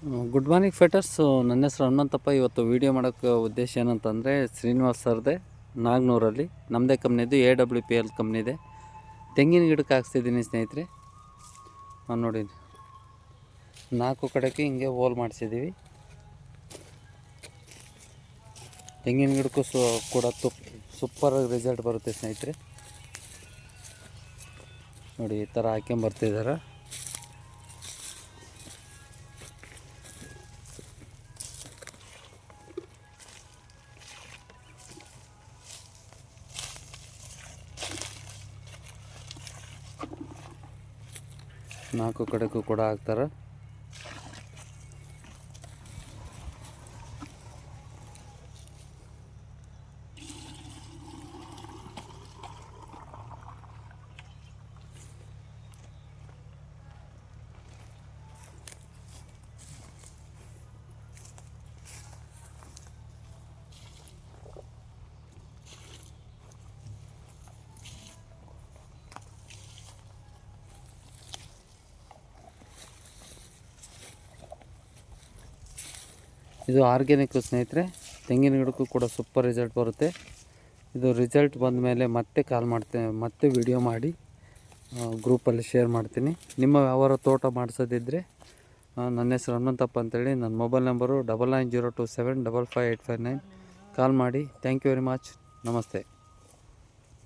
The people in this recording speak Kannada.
Good morning fighters. ನನ್ನ ಹೆಸರು ಹನುಮಂತಪ್ಪ. ಇವತ್ತು ವೀಡಿಯೋ ಮಾಡೋಕ್ಕೆ ಉದ್ದೇಶ ಏನಂತಂದರೆ, ಶ್ರೀನಿವಾಸ್ ಸರ್ದೆ ನಾಗ್ನೂರಲ್ಲಿ ನಮ್ಮದೇ ಕಂಪ್ನಿದು AWPL ಕಂಪ್ನಿದೆ. ತೆಂಗಿನ ಗಿಡಕ್ಕೆ ಹಾಕ್ಸಿದ್ದೀನಿ ಸ್ನೇಹಿತರೆ. ನೋಡಿ, 4 ಕಡೆಗೆ ಹಿಂಗೆ ಹೋಲ್ ಮಾಡಿಸಿದ್ದೀವಿ. ತೆಂಗಿನ ಗಿಡಕ್ಕೂ ಕೂಡ ಸೂಪರ್ ರಿಸಲ್ಟ್ ಬರುತ್ತೆ ಸ್ನೇಹಿತರೆ. ನೋಡಿ, ಈ ಥರ ಹಾಕ್ಕೊಂಬರ್ತಿದ್ದಾರೆ. ನಾಲ್ಕು ಕಡೆಗೂ ಕೂಡ ಹಾಕ್ತಾರೆ. ಇದು ಆರ್ಗ್ಯಾನಿಕ್ ಸ್ನೇಹಿತರೆ. ತೆಂಗಿನ ಗಿಡಕ್ಕೂ ಕೂಡ ಸೂಪರ್ ರಿಸಲ್ಟ್ ಬರುತ್ತೆ. ಇದು ರಿಸಲ್ಟ್ ಬಂದ ಮೇಲೆ ಮತ್ತೆ ಕಾಲ್ ಮಾಡ್ತೀನಿ, ಮತ್ತೆ ವಿಡಿಯೋ ಮಾಡಿ ಗ್ರೂಪಲ್ಲಿ ಶೇರ್ ಮಾಡ್ತೀನಿ. ನಿಮ್ಮ ವ್ಯವಹಾರ ತೋಟ ಮಾಡಿಸೋದಿದ್ದರೆ ನನ್ನ ಹೆಸರು ಹನುಮಂತಪ್ಪ ಅಂತೇಳಿ. ನನ್ನ ಮೊಬೈಲ್ ನಂಬರು 9902755859. ಕಾಲ್ ಮಾಡಿ. Thank you very much. ನಮಸ್ತೆ.